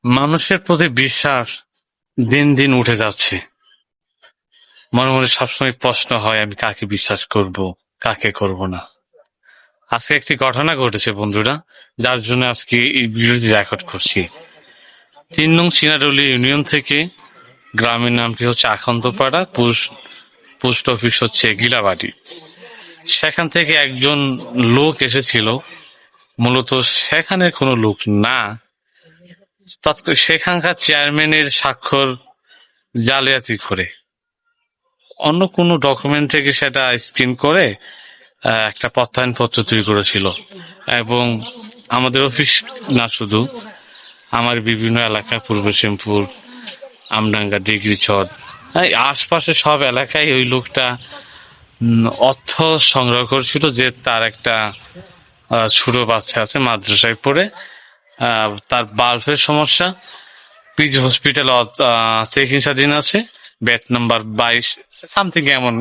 মানুষের প্রতি বিশ্বাস দিন দিন উঠে যাচ্ছে। মনে মনে সবসময় প্রশ্ন হয়, আমি কাকে বিশ্বাস করব, কাকে করব না। আজকে একটি ঘটনা ঘটেছে বন্ধুরা, যার জন্য আজকে এই ভিডিওটি রেকর্ড করছি। ৩ নং সিনাডলী ইউনিয়ন থেকে গ্রামের নামটি হচ্ছে আখন্দপাড়া, পোস্ট অফিস হচ্ছে গিলাবাড়ি। সেখান থেকে একজন লোক এসেছিল, মূলত সেখানে কোনো লোক না, সেখানকার চেয়ারম্যানের স্বাক্ষর জালিয়াতি করে অন্য কোনো ডকুমেন্ট থেকে সেটা স্ক্যান করে একটা প্রত্যয়নপত্র তৈরি করেছিল। এবং আমাদের অফিস না শুধু, আমার বিভিন্ন এলাকা, পূর্ব শ্যামপুর, আমডাঙ্গা, ডিগ্রিচর, আশপাশে সব এলাকায় ওই লোকটা অর্থ সংগ্রহ করেছিল যে তার একটা ছোট বাচ্চা আছে মাদ্রাসায় পড়ে, তার বাল্বের সমস্যা, পিজি হসপিটাল চিকিৎসাধীন আছে, বেড নাম্বার 22 সামথিং এমন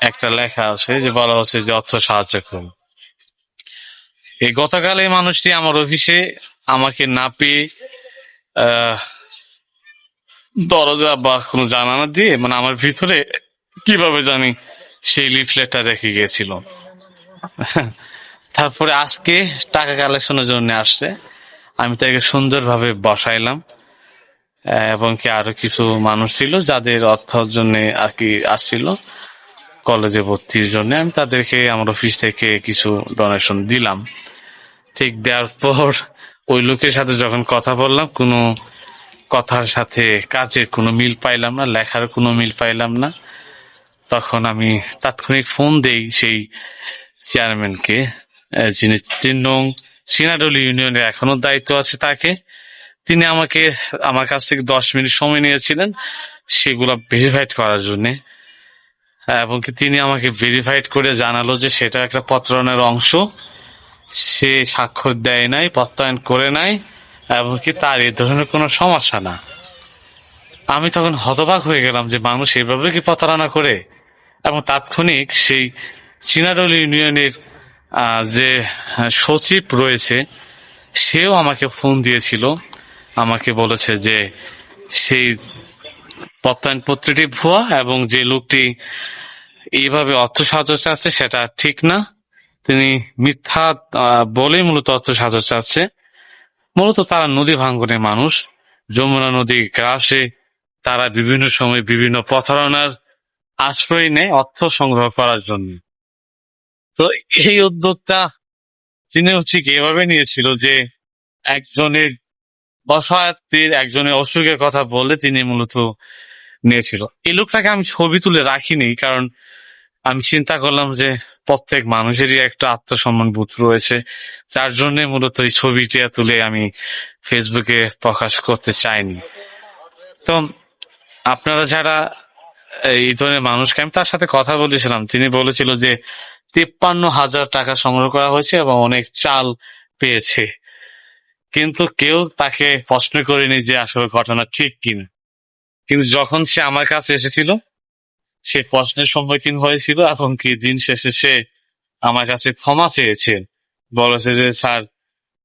একটা লেখা আছে, যে বলা হচ্ছে যে অর্থ সাহায্য করুন। এই গতকাল এই মানুষটি আমার অফিসে আমাকে না পেয়ে দরজা বা কোনো জানালা দিয়ে, মানে আমার ভিতরে কিভাবে জানি সেই লিফলেটটা রেখে গিয়েছিল। তারপরে আজকে টাকা কালেকশনের জন্য আসছে, আমি তাকে সুন্দরভাবে বসাইলাম, এবং কি আরো কিছু মানুষ ছিল যাদের অর্থের জন্য আর কি আসছিল কলেজে ভর্তির জন্য। আমি তাদেরকে আমার অফিস থেকে কিছু ডোনেশন দিলাম। ঠিক দেওয়ার পর ওই লোকের সাথে যখন কথা বললাম, কোনো কথার সাথে কাজের কোনো মিল পাইলাম না, লেখার কোনো মিল পাইলাম না। তখন আমি তাৎক্ষণিক ফোন দেই সেই চেয়ারম্যানকে, যিনি ৩ নং সিনাডলী ইউনিয়নের এখনো দায়িত্ব আছে তাকে। তিনি আমার কাছ থেকে 10 মিনিট সময় নিয়েছিলেন সেগুলা ভেরিফাইড করার জন্য, এবং কি তিনি আমাকে ভেরিফাইড করে জানালো যে সেটা একটা প্রতারণার অংশ, সে স্বাক্ষর দেয় নাই, প্রত্যয়ন করে নাই, এবং কি তার এই ধরনের কোনো সমস্যা না। আমি তখন হতবাক হয়ে গেলাম যে মানুষ এভাবে কি প্রতারণা করে। এবং তাৎক্ষণিক সেই সিনাডলী ইউনিয়নের যে সচিব রয়েছে, সেও আমাকে ফোন দিয়েছিল, আমাকে বলেছে যে সেই প্রত্যয়নপত্রটি ভুয়া, এবং যে লোকটি এইভাবে অর্থ সাহায্য চাচ্ছে সেটা ঠিক না। তিনি মিথ্যা বলে মূলত অর্থ সাহায্য চাচ্ছে। মূলত তারা নদী ভাঙ্গনের মানুষ, যমুনা নদী গ্রাসে তারা বিভিন্ন সময় বিভিন্ন প্রতারণার আশ্রয় নেয় অর্থ সংগ্রহ করার জন্য। তো এই উদ্যোগটা তিনি হচ্ছে কি এভাবে নিয়েছিল যে একজনের অসহায়ত্বের, একজনের অসুখের কথা বলে তিনি মূলত নিয়েছিল। এই লোকটাকে আমি ছবি তুলে রাখিনি, কারণ আমি চিন্তা করলাম যে প্রত্যেক মানুষেরই একটা আত্মসম্মান বোধ রয়েছে, যার জন্য মূলত এই ছবিটা তুলে আমি ফেসবুকে প্রকাশ করতে চাইনি। তো আপনারা যারা এই ধরনের মানুষকে, আমি তার সাথে কথা বলেছিলাম, তিনি বলেছিল যে 53,000 টাকা সংগ্রহ করা হয়েছে এবং অনেক চাল পেয়েছে, কিন্তু কেউ তাকে প্রশ্ন করেনি যে আসলে ঘটনা ঠিক কিনা। কিন্তু যখন সে আমার কাছে এসেছিল, সে প্রশ্নের সম্মুখীন হয়েছিল, এবং কি দিন শেষে সে আমার কাছে ক্ষমা চেয়েছে, বলেছে যে স্যার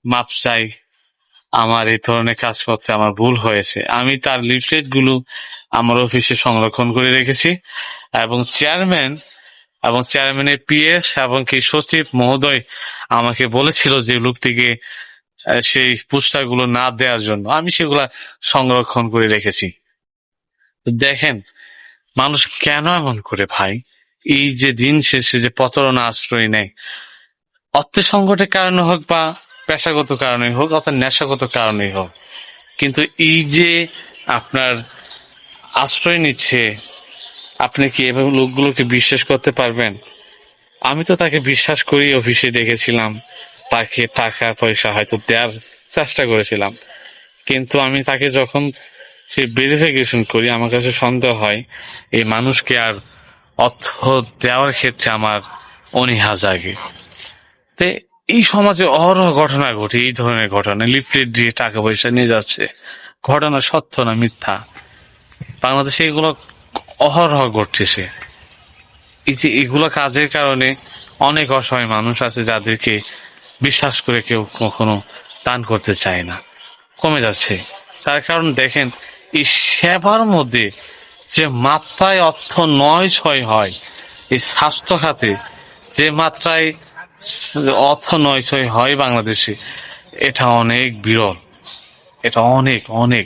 মাপ চাই, আমার এই ধরনের কাজ করতে আমার ভুল হয়েছে। আমি তার লিফলেট গুলো আমার অফিসে সংরক্ষণ করে রেখেছি, এবং চেয়ারম্যানের পিএস এবং কি সচিব মহোদয় আমাকে বলেছিল যে লোকটিকে সেই পুস্তকগুলো না দেওয়ার জন্য, আমি সেগুলা সংরক্ষণ করে রেখেছি। দেখেন মানুষ কেন এমন করে ভাই, এই যে দিন শেষে যে প্রতারণা আশ্রয় নেয়, অর্থের সংকটের কারণে হোক বা পেশাগত কারণে হোক অর্থাৎ নেশাগত কারণেই হোক, কিন্তু এই যে আপনার আশ্রয় নিচ্ছে, আপনি কি এভাবে লোকগুলোকে বিশ্বাস করতে পারবেন? আমি তো তাকে বিশ্বাস করি অফিসে দেখেছিলাম, তাকে টাকা পয়সা হয়তো দেওয়ার চেষ্টা করেছিলাম, কিন্তু আমি তাকে যখন সে ভেরিফিকেশন করি, আমার কাছে সন্দেহ হয় এই মানুষকে আর অর্থ দেওয়ার ক্ষেত্রে আমার অনীহা জাগে। তে এই সমাজে অহরহ ঘটনা ঘটে, এই ধরনের ঘটনা, লিফলেট দিয়ে টাকা পয়সা নিয়ে যাচ্ছে, ঘটনা সত্য না মিথ্যা, বাংলাদেশে এগুলো অহরহ ঘটতেছে। এই যে এগুলো কাজের কারণে অনেক অসহায় মানুষ আছে যাদেরকে বিশ্বাস করে কেউ কখনো দান করতে চায় না, কমে যাচ্ছে। তার কারণ দেখেন, এই সেবার মধ্যে যে মাত্রায় অর্থ নয় ছয় হয়, এই স্বাস্থ্য খাতে যে মাত্রায় অর্থ নয় ছয় হয় বাংলাদেশে, এটা অনেক বিরল। এটা অনেক অনেক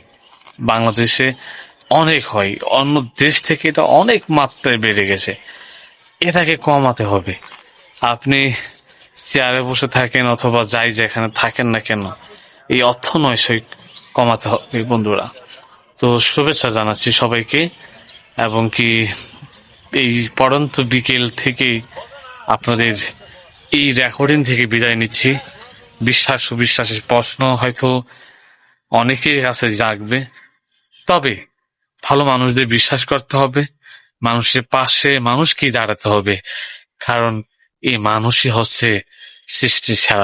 বাংলাদেশে অনেক হয়, অন্য দেশ থেকে এটা অনেক মাত্রায় বেড়ে গেছে। এটাকে কমাতে হবে। আপনি চেয়ারে বসে থাকেন অথবা যাই যেখানে থাকেন না কেন, এই অর্থ নয়সই কমাতে হবে বন্ধুরা। তো শুভেচ্ছা জানাচ্ছি সবাইকে, এবং কি এই পড়ন্ত বিকেল থেকে আপনাদের এই রেকর্ডিং থেকে বিদায় নিচ্ছি। বিশ্বাস সুবিশ্বাসের প্রশ্ন হয়তো অনেকের কাছে জাগবে, তবে ভালো মানুষদের বিশ্বাস করতে হবে, মানুষের পাশে মানুষকেই দাঁড়াতে হবে, কারণ এই মানুষই হচ্ছে সৃষ্টির সেরা।